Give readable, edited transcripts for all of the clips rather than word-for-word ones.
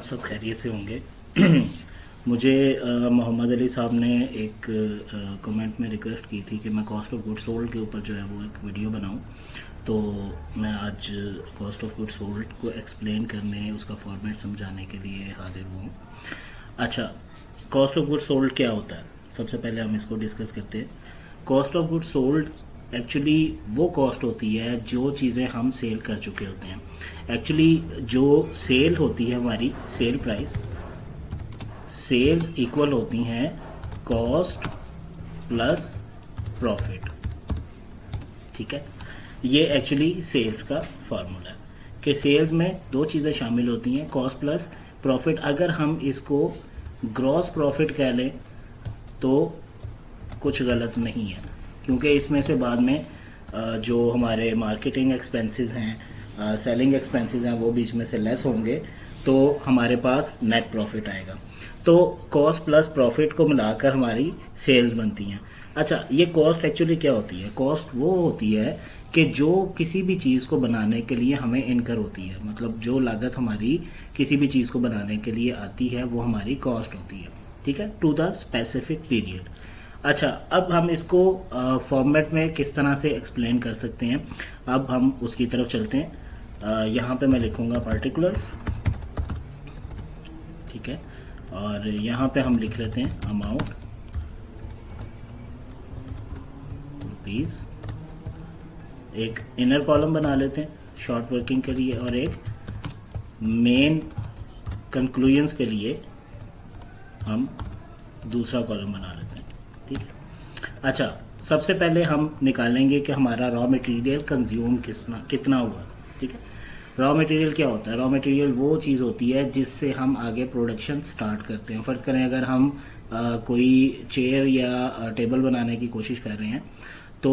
सब खैरियत से होंगे। मुझे मोहम्मद अली साहब ने एक कमेंट में रिक्वेस्ट की थी कि मैं कॉस्ट ऑफ गुड सोल्ड के ऊपर जो है वो एक वीडियो बनाऊं। तो मैं आज कॉस्ट ऑफ गुड सोल्ड को एक्सप्लेन करने, उसका फॉर्मेट समझाने के लिए हाजिर हूँ। अच्छा, कॉस्ट ऑफ गुड सोल्ड क्या होता है? सबसे पहले हम इसको डिस्कस करते हैं। Cost of good sold actually वो कॉस्ट होती है जो चीज़ें हम सेल कर चुके होते हैं। एक्चुअली जो सेल होती है, हमारी सेल प्राइस, सेल्स इक्वल होती हैं कॉस्ट प्लस प्रॉफिट। ठीक है, ये एक्चुअली सेल्स का फार्मूला है कि सेल्स में दो चीज़ें शामिल होती हैं, कॉस्ट प्लस प्रॉफिट। अगर हम इसको ग्रॉस प्रॉफिट कह लें तो कुछ गलत नहीं है, क्योंकि इसमें से बाद में जो हमारे मार्केटिंग एक्सपेंसेस हैं, सेलिंग एक्सपेंसेस हैं, वो बीच में से लेस होंगे तो हमारे पास नेट प्रॉफिट आएगा। तो कॉस्ट प्लस प्रॉफिट को मिलाकर हमारी सेल्स बनती हैं। अच्छा, ये कॉस्ट एक्चुअली क्या होती है? कॉस्ट वो होती है कि जो किसी भी चीज़ को बनाने के लिए हमें इनकर होती है, मतलब जो लागत हमारी किसी भी चीज़ को बनाने के लिए आती है वो हमारी कॉस्ट होती है। ठीक है, टू द स्पेसिफिक पीरियड। अच्छा, अब हम इसको फॉर्मेट में किस तरह से एक्सप्लेन कर सकते हैं, अब हम उसकी तरफ चलते हैं। यहाँ पे मैं लिखूँगा पार्टिकुलर्स, ठीक है, और यहाँ पे हम लिख लेते हैं अमाउंट रुपीज़। एक इनर कॉलम बना लेते हैं शॉर्ट वर्किंग के लिए, और एक मेन कंक्लूजन्स के लिए हम दूसरा कॉलम बना लेते हैं। ठीक है, अच्छा, सबसे पहले हम निकालेंगे कि हमारा रॉ मटेरियल कंज्यूम कितना हुआ। ठीक है, रॉ मटेरियल क्या होता है? रॉ मटेरियल वो चीज़ होती है जिससे हम आगे प्रोडक्शन स्टार्ट करते हैं। फ़र्ज़ करें अगर हम कोई चेयर या टेबल बनाने की कोशिश कर रहे हैं तो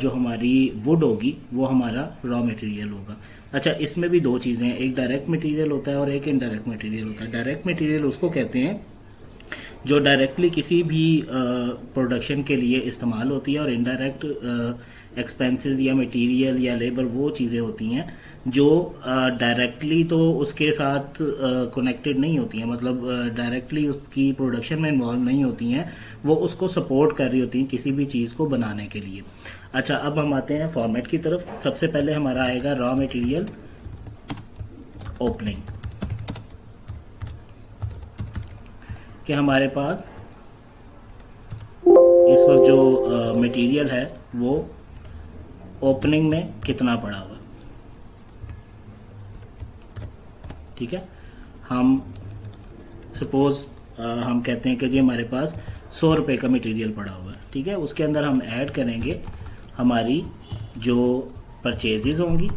जो हमारी वुड होगी वो हमारा रॉ मटेरियल होगा। अच्छा, इसमें भी दो चीज़ें हैं, एक डायरेक्ट मटेरियल होता है और एक इनडायरेक्ट मटेरियल होता है। डायरेक्ट मटेरियल उसको कहते हैं जो डायरेक्टली किसी भी प्रोडक्शन के लिए इस्तेमाल होती है, और इनडायरेक्ट एक्सपेंसेस या मटेरियल या लेबर वो चीज़ें होती हैं जो डायरेक्टली तो उसके साथ कनेक्टेड नहीं होती हैं, मतलब डायरेक्टली उसकी प्रोडक्शन में इन्वॉल्व नहीं होती हैं, वो उसको सपोर्ट कर रही होती हैं किसी भी चीज़ को बनाने के लिए। अच्छा, अब हम आते हैं फॉर्मेट की तरफ। सबसे पहले हमारा आएगा रॉ मटेरियल ओपनिंग, कि हमारे पास इस वक्त जो मटेरियल है वो ओपनिंग में कितना पड़ा हुआ है। ठीक है, हम सपोज हम कहते हैं कि जी हमारे पास 100 रुपये का मटेरियल पड़ा हुआ है। ठीक है, उसके अंदर हम ऐड करेंगे हमारी जो परचेजेस होंगी।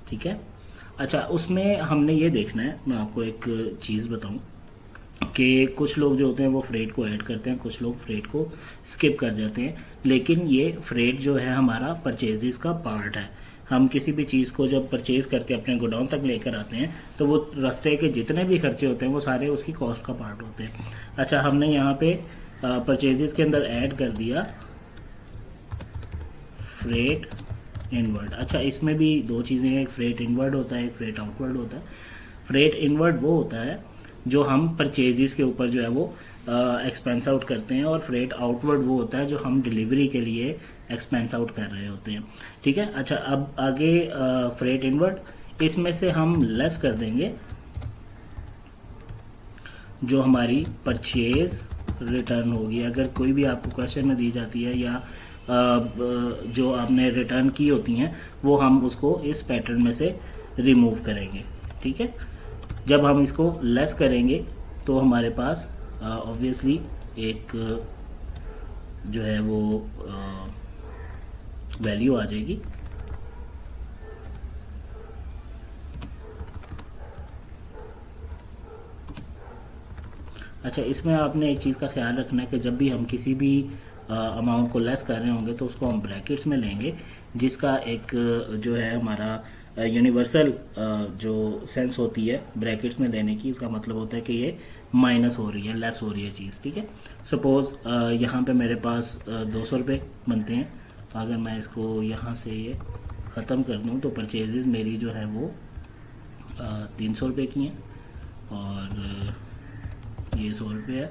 ठीक है, अच्छा, उसमें हमने ये देखना है, मैं आपको एक चीज़ बताऊं कि कुछ लोग जो होते हैं वो फ्रेट को ऐड करते हैं, कुछ लोग फ्रेट को स्किप कर जाते हैं, लेकिन ये फ्रेट जो है हमारा परचेजेस का पार्ट है। हम किसी भी चीज़ को जब परचेज करके अपने गोडाउन तक लेकर आते हैं तो वो रास्ते के जितने भी खर्चे होते हैं वो सारे उसकी कॉस्ट का पार्ट होते हैं। अच्छा, हमने यहाँ पे परचेजेस के अंदर ऐड कर दिया फ्रेट इनवर्ड। अच्छा, इसमें भी दो चीज़ें हैं, एक फ्रेट इनवर्ड होता है, एक फ्रेट आउटवर्ड होता है। फ्रेट इनवर्ड वो होता है जो हम परचेजेस के ऊपर जो है वो एक्सपेंस आउट करते हैं, और फ्रेट आउटवर्ड वो होता है जो हम डिलीवरी के लिए एक्सपेंस आउट कर रहे होते हैं। ठीक है, अच्छा, अब आगे फ्रेट इनवर्ड, इसमें से हम लेस कर देंगे जो हमारी परचेज रिटर्न होगी। अगर कोई भी आपको क्वेश्चन में दी जाती है या जो आपने रिटर्न की होती हैं वो हम उसको इस पैटर्न में से रिमूव करेंगे। ठीक है, जब हम इसको लेस करेंगे तो हमारे पास ऑब्वियसली एक जो है वो वैल्यू आ जाएगी। अच्छा, इसमें आपने एक चीज़ का ख्याल रखना है कि जब भी हम किसी भी अमाउंट को लेस कर रहे होंगे तो उसको हम ब्रैकेट्स में लेंगे, जिसका एक जो है हमारा यूनिवर्सल जो सेंस होती है ब्रैकेट्स में लेने की, इसका मतलब होता है कि ये माइनस हो रही है, लेस हो रही है चीज़। ठीक है, सपोज़ यहाँ पे मेरे पास 200 रुपये बनते हैं, अगर मैं इसको यहाँ से ये ख़त्म कर दूँ तो परचेजेस मेरी जो है वो 300 रुपये की हैं और ये 100 रुपये है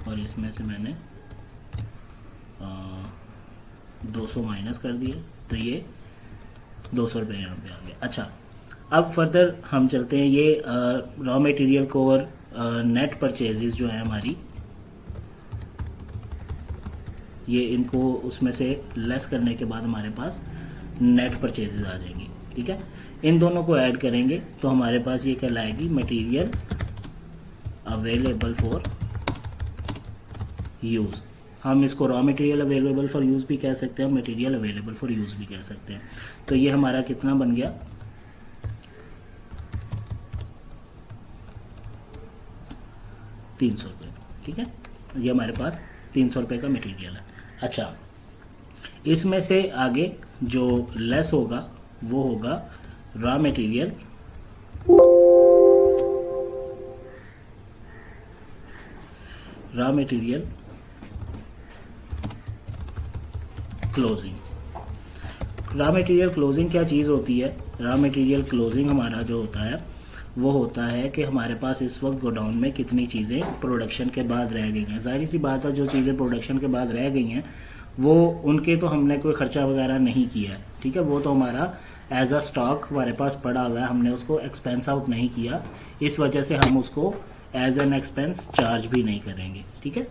और इसमें से मैंने 200 माइनस कर दिए तो ये 200 रुपये यहाँ पे आ गया। अच्छा, अब फर्दर हम चलते हैं ये रॉ मटेरियल को और नेट परचेजेस जो है हमारी, ये इनको उसमें से लेस करने के बाद हमारे पास नेट परचेजेस आ जाएंगी। ठीक है, इन दोनों को ऐड करेंगे तो हमारे पास ये कहलाएगी मटेरियल अवेलेबल फॉर यूज़। हम इसको raw material available for use भी कह सकते हैं, मटेरियल अवेलेबल फॉर यूज़ भी कह सकते हैं। तो ये हमारा कितना बन गया, 300 रुपये। ठीक है, ये हमारे पास 300 रुपये का मटेरियल है। अच्छा, इसमें से आगे जो लेस होगा वो होगा raw material closing. Raw material closing क्या चीज़ होती है? रॉ मटेरियल क्लोजिंग हमारा जो होता है वो होता है कि हमारे पास इस वक्त गोडाउन में कितनी चीज़ें प्रोडक्शन के बाद रह गई हैं। जाहिर सी बात है, जो चीज़ें प्रोडक्शन के बाद रह गई हैं वो उनके तो हमने कोई खर्चा वगैरह नहीं किया है। ठीक है, वो तो हमारा एज अ स्टॉक हमारे पास पड़ा हुआ है, हमने उसको एक्सपेंस आउट नहीं किया, इस वजह से हम उसको एज एन एक्सपेंस चार्ज भी नहीं करेंगे। ठीक है,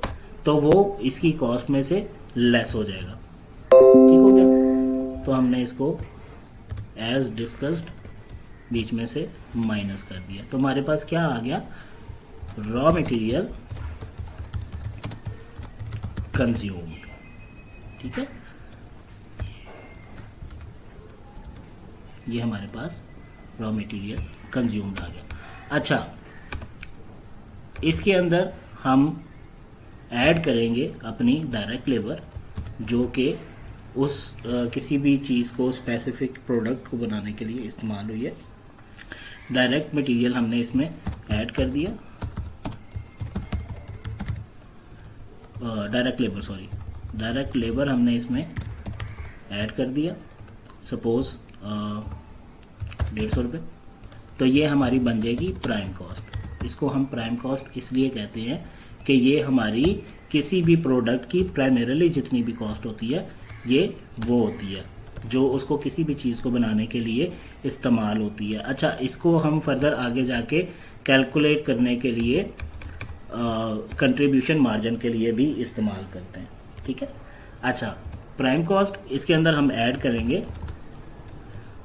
तो वो इसकी कॉस्ट में से लेस हो जाएगा। ठीक हो गया, तो हमने इसको एज डिस्कस्ड बीच में से माइनस कर दिया, तो हमारे पास क्या आ गया, रॉ मटेरियल कंज्यूम्ड। ठीक है, ये हमारे पास रॉ मटेरियल कंज्यूम्ड आ गया। अच्छा, इसके अंदर हम ऐड करेंगे अपनी डायरेक्ट लेबर, जो कि उस किसी भी चीज़ को स्पेसिफिक प्रोडक्ट को बनाने के लिए इस्तेमाल हुई है। डायरेक्ट मटेरियल हमने इसमें ऐड कर दिया, डायरेक्ट लेबर हमने इसमें ऐड कर दिया, सपोज 150 रुपये। तो ये हमारी बन जाएगी प्राइम कॉस्ट। इसको हम प्राइम कॉस्ट इसलिए कहते हैं कि ये हमारी किसी भी प्रोडक्ट की प्राइमरीली जितनी भी कॉस्ट होती है ये वो होती है जो उसको किसी भी चीज़ को बनाने के लिए इस्तेमाल होती है। अच्छा, इसको हम फर्दर आगे जाके कैलकुलेट करने के लिए कंट्रीब्यूशन मार्जिन के लिए भी इस्तेमाल करते हैं। ठीक है, अच्छा, प्राइम कॉस्ट, इसके अंदर हम ऐड करेंगे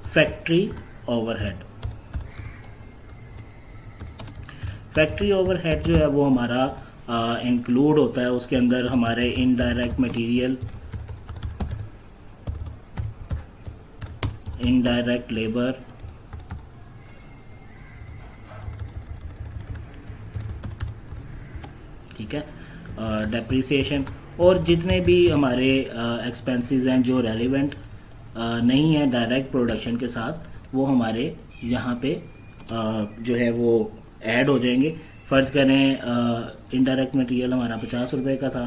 फैक्ट्री ओवरहेड। फैक्ट्री ओवरहेड जो है वो हमारा इंक्लूड होता है, उसके अंदर हमारे इनडायरेक्ट मटेरियल, इनडायरेक्ट लेबर, ठीक है, डेप्रिसिएशन और जितने भी हमारे एक्सपेंसेस हैं जो रेलिवेंट नहीं है डायरेक्ट प्रोडक्शन के साथ, वो हमारे यहाँ पे जो है वो ऐड हो जाएंगे। फ़र्ज़ करें इनडायरेक्ट मटेरियल हमारा 50 रुपये का था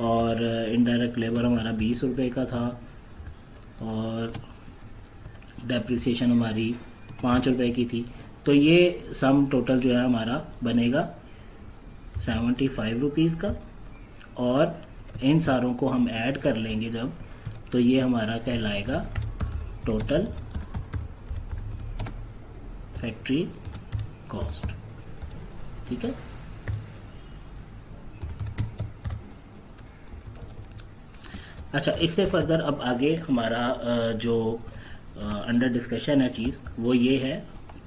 और इनडायरेक्ट लेबर हमारा 20 रुपये का था और डेप्रिसिएशन हमारी 5 रुपये की थी। तो ये सम टोटल जो है हमारा बनेगा 75 रुपीज़ का, और इन सारों को हम ऐड कर लेंगे जब, तो ये हमारा कहलाएगा टोटल फैक्ट्री कॉस्ट। ठीक है, अच्छा, इससे फर्दर अब आगे हमारा जो अंडर डिस्कशन है चीज़ वो ये है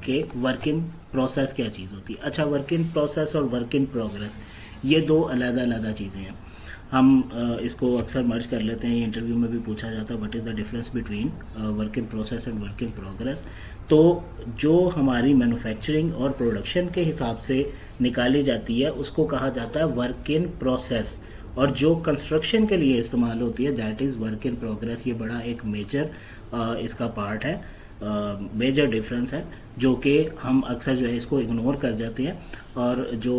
कि वर्क इन प्रोसेस क्या चीज़ होती है। अच्छा, वर्क इन प्रोसेस और वर्क इन प्रोग्रेस ये दो अलग-अलग चीज़ें हैं। हम इसको अक्सर मर्ज कर लेते हैं, इंटरव्यू में भी पूछा जाता है what is the difference between work in process and work in progress. तो जो हमारी मैन्युफैक्चरिंग और प्रोडक्शन के हिसाब से निकाली जाती है उसको कहा जाता है वर्क इन प्रोसेस, और जो कंस्ट्रक्शन के लिए इस्तेमाल होती है that is work in progress. ये बड़ा एक मेजर इसका पार्ट है, मेजर डिफरेंस है, जो कि हम अक्सर जो है इसको इग्नोर कर जाते हैं, और जो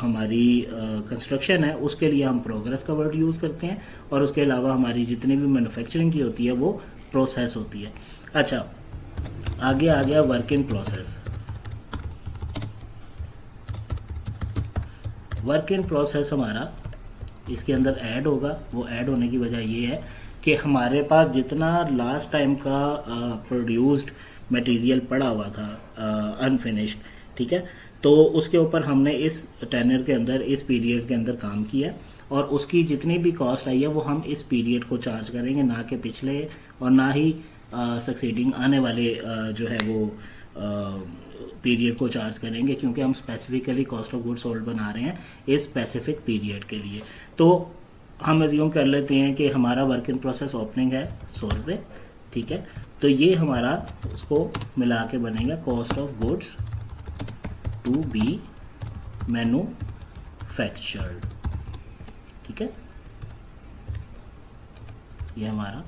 हमारी कंस्ट्रक्शन है उसके लिए हम प्रोग्रेस का वर्ड यूज़ करते हैं, और उसके अलावा हमारी जितनी भी मैन्युफैक्चरिंग की होती है वो प्रोसेस होती है। अच्छा, आगे आ गया work in process. Work in process हमारा इसके अंदर ऐड होगा। वो ऐड होने की वजह ये है कि हमारे पास जितना लास्ट टाइम का प्रोड्यूस्ड मटेरियल पड़ा हुआ था अनफिनिश्ड, ठीक है, तो उसके ऊपर हमने इस टेनर के अंदर, इस पीरियड के अंदर काम किया और उसकी जितनी भी कॉस्ट आई है वो हम इस पीरियड को चार्ज करेंगे, ना कि पिछले और ना ही सक्सीडिंग आने वाले जो है वो पीरियड को चार्ज करेंगे, क्योंकि हम specifically cost of good sold बना रहे हैं इस स्पेसिफिक पीरियड के लिए। तो हम एज्यूम कर लेते हैं कि हमारा वर्क इन प्रोसेस ओपनिंग है 100 रुपये, ठीक है, तो ये हमारा उसको मिला के बनेगा cost of goods to be manufactured, ठीक है। ये हमारा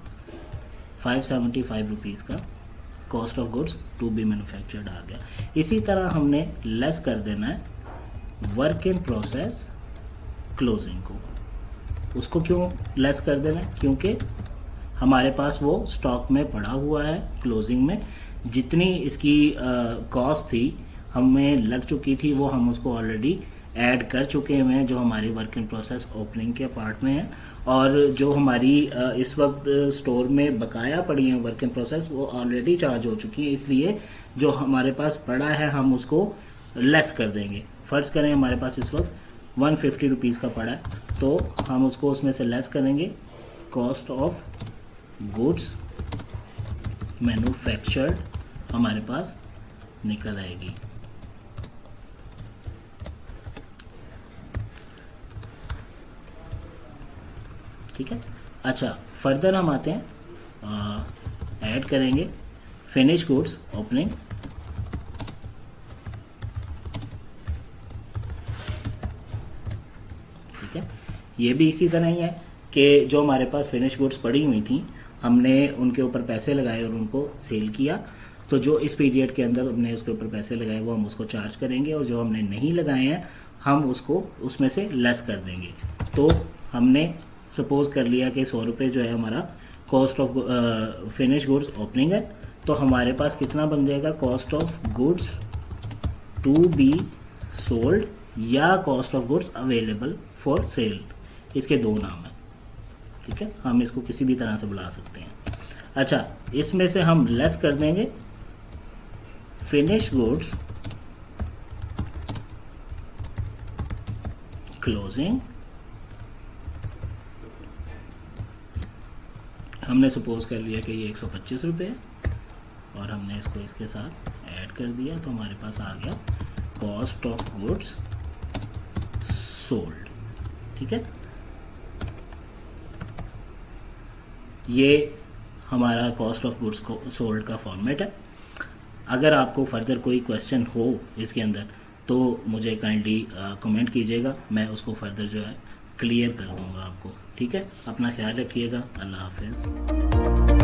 575 रुपीज़ का cost of goods to be manufactured आ गया। इसी तरह हमने लेस कर देना है वर्क इन प्रोसेस क्लोजिंग को। उसको क्यों लेस कर देना है? क्योंकि हमारे पास वो स्टॉक में पड़ा हुआ है क्लोजिंग में, जितनी इसकी कॉस्ट थी हमें लग चुकी थी वो हम उसको ऑलरेडी ऐड कर चुके हुए हैं, जो हमारी वर्क इन प्रोसेस ओपनिंग के पार्ट में है। और जो हमारी इस वक्त स्टोर में बकाया पड़ी है वर्क इन प्रोसेस वो ऑलरेडी चार्ज हो चुकी है, इसलिए जो हमारे पास पड़ा है हम उसको लेस कर देंगे। फर्ज करें हमारे पास इस वक्त 150 रुपीज़ का पड़ा है, तो हम उसको उसमें से लेस करेंगे, कॉस्ट ऑफ गुड्स मैन्युफैक्चर्ड हमारे पास निकल आएगी। ठीक है, अच्छा फर्दर हम आते हैं, ऐड करेंगे फिनिश गुड्स ओपनिंग, ठीक है। ये भी इसी तरह ही है कि जो हमारे पास फिनिश गुड्स पड़ी हुई थी हमने उनके ऊपर पैसे लगाए और उनको सेल किया, तो जो इस पीरियड के अंदर हमने उसके ऊपर पैसे लगाए वो हम उसको चार्ज करेंगे, और जो हमने नहीं लगाए हैं हम उसको उसमें से लेस कर देंगे। तो हमने सपोज कर लिया कि 100 रुपये जो है हमारा cost of finish goods opening है, तो हमारे पास कितना बन जाएगा, cost of goods to be sold या cost of goods available for sale, इसके दो नाम हैं, ठीक है, हम इसको किसी भी तरह से बुला सकते हैं। अच्छा, इसमें से हम लेस कर देंगे फिनिश गुड्स क्लोजिंग, हमने सपोज कर लिया कि ये 125 रुपये है और हमने इसको इसके साथ ऐड कर दिया, तो हमारे पास आ गया कॉस्ट ऑफ गुड्स सोल्ड, ठीक है। ये हमारा कॉस्ट ऑफ गुड्स सोल्ड का फॉर्मेट है। अगर आपको फर्दर कोई क्वेश्चन हो इसके अंदर तो मुझे काइंडली कमेंट कीजिएगा, मैं उसको फर्दर जो है क्लियर कर दूंगा आपको, ठीक है। अपना ख्याल रखिएगा, अल्लाह हाफिज़।